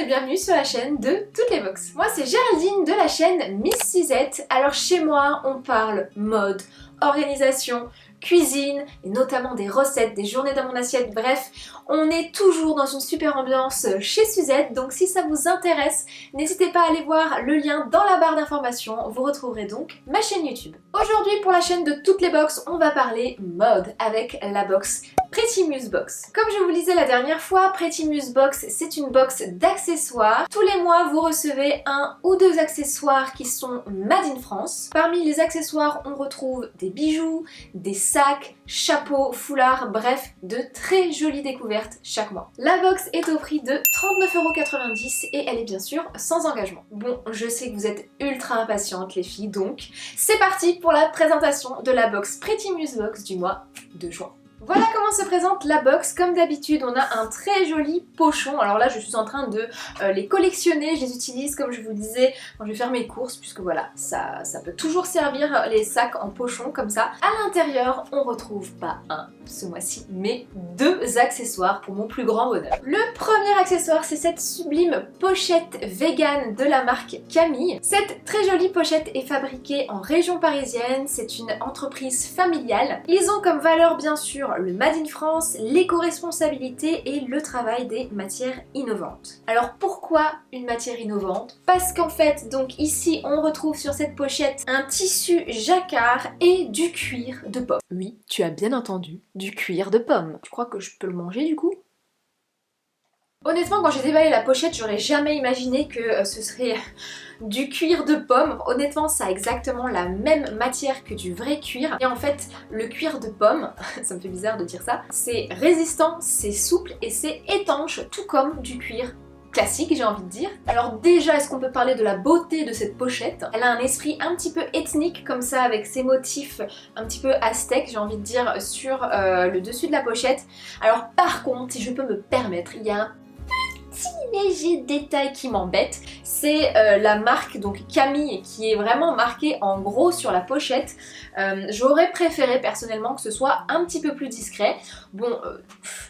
et bienvenue sur la chaîne de toutes les box. Moi c'est Géraldine de la chaîne Miss Suzette. Alors chez moi on parle mode, organisation, cuisine et notamment des recettes, des journées dans mon assiette, bref, on est toujours dans une super ambiance chez Suzette, donc si ça vous intéresse, n'hésitez pas à aller voir le lien dans la barre d'informations, vous retrouverez donc ma chaîne YouTube. Aujourd'hui pour la chaîne de toutes les box, on va parler mode avec la box Pretty Muse Box. Comme je vous le disais la dernière fois, Pretty Muse Box c'est une box d'accessoires. Tous les mois vous recevez un ou deux accessoires qui sont made in France. Parmi les accessoires on retrouve des bijoux, des sacs, chapeaux, foulards, bref, de très jolies découvertes chaque mois. La box est au prix de 39,90€ et elle est bien sûr sans engagement. Bon, je sais que vous êtes ultra impatientes les filles, donc c'est parti pour la présentation de la box Pretty Muse Box du mois de juin. Voilà comment se présente la box. Comme d'habitude, on a un très joli pochon. Alors là, je suis en train de les collectionner. Je les utilise, comme je vous le disais, quand je vais faire mes courses, puisque voilà, ça peut toujours servir les sacs en pochon comme ça. À l'intérieur, on retrouve pas un ce mois-ci, mais deux accessoires pour mon plus grand bonheur. Le premier accessoire, c'est cette sublime pochette vegan de la marque Camille. Cette très jolie pochette est fabriquée en région parisienne. C'est une entreprise familiale. Ils ont comme valeur, bien sûr, le Made in France, l'éco-responsabilité et le travail des matières innovantes. Alors pourquoi une matière innovante? Parce qu'en fait, donc ici on retrouve sur cette pochette un tissu jacquard et du cuir de pomme. Oui, tu as bien entendu, du cuir de pomme. Tu crois que je peux le manger du coup? Honnêtement, quand j'ai déballé la pochette, j'aurais jamais imaginé que ce serait du cuir de pomme. Honnêtement, ça a exactement la même matière que du vrai cuir. Et en fait, le cuir de pomme, ça me fait bizarre de dire ça, c'est résistant, c'est souple et c'est étanche, tout comme du cuir classique, j'ai envie de dire. Alors déjà, est-ce qu'on peut parler de la beauté de cette pochette? Elle a un esprit un petit peu ethnique comme ça, avec ses motifs un petit peu aztèques, j'ai envie de dire, sur le dessus de la pochette. Alors par contre, si je peux me permettre, il y a un léger détail qui m'embête, c'est la marque donc Camille qui est vraiment marquée en gros sur la pochette. J'aurais préféré personnellement que ce soit un petit peu plus discret. Bon,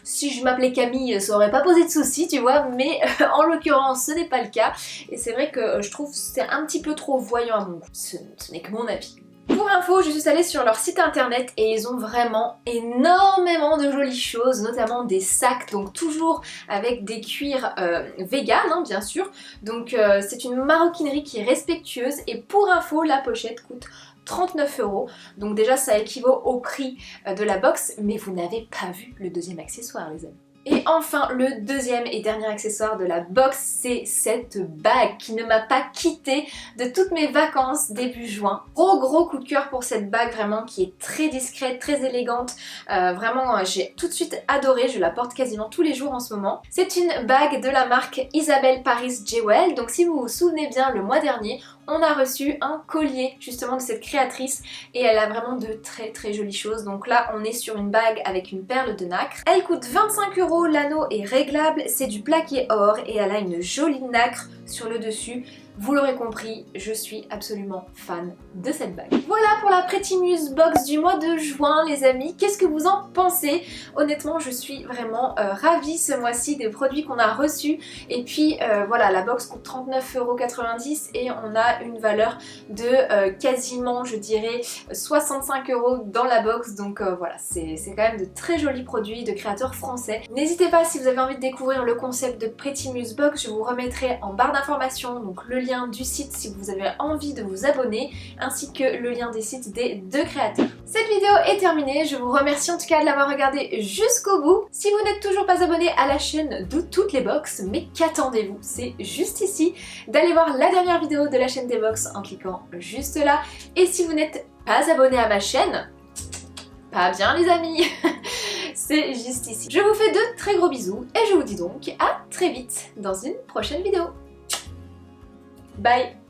si je m'appelais Camille, ça aurait pas posé de soucis, tu vois, mais en l'occurrence ce n'est pas le cas et c'est vrai que je trouve que c'est un petit peu trop voyant à mon goût. Ce n'est que mon avis. Pour info, je suis allée sur leur site internet et ils ont vraiment énormément de jolies choses, notamment des sacs, donc toujours avec des cuirs vegan, hein, bien sûr. Donc c'est une maroquinerie qui est respectueuse et pour info, la pochette coûte 39€. Donc déjà ça équivaut au prix de la box, mais vous n'avez pas vu le deuxième accessoire les amis. Et enfin, le deuxième et dernier accessoire de la box, c'est cette bague qui ne m'a pas quittée de toutes mes vacances début juin. Gros coup de cœur pour cette bague vraiment qui est très discrète, très élégante. Vraiment, j'ai tout de suite adoré, je la porte quasiment tous les jours en ce moment. C'est une bague de la marque Isabelle Paris Jewel. Donc si vous vous souvenez bien, le mois dernier, on a reçu un collier justement de cette créatrice et elle a vraiment de très jolies choses. Donc là on est sur une bague avec une perle de nacre. Elle coûte 25€, l'anneau est réglable, c'est du plaqué or et elle a une jolie nacre sur le dessus. Vous l'aurez compris, je suis absolument fan de cette bague. Voilà pour la Pretty Muse Box du mois de juin les amis. Qu'est-ce que vous en pensez? Honnêtement, je suis vraiment ravie ce mois-ci des produits qu'on a reçus. Et puis voilà, la box coûte 39,90€ et on a une valeur de quasiment, je dirais, 65€ dans la box. Donc voilà, c'est quand même de très jolis produits de créateurs français. N'hésitez pas si vous avez envie de découvrir le concept de Pretty Muse Box, je vous remettrai en barre d'informations donc le lien du site si vous avez envie de vous abonner, ainsi que le lien des sites des deux créateurs. Cette vidéo est terminée, je vous remercie en tout cas de l'avoir regardée jusqu'au bout. Si vous n'êtes toujours pas abonné à la chaîne de toutes les box, mais qu'attendez-vous? C'est juste ici, d'aller voir la dernière vidéo de la chaîne des box en cliquant juste là. Et si vous n'êtes pas abonné à ma chaîne, pas bien les amis, c'est juste ici. Je vous fais de très gros bisous et je vous dis donc à très vite dans une prochaine vidéo. Bye!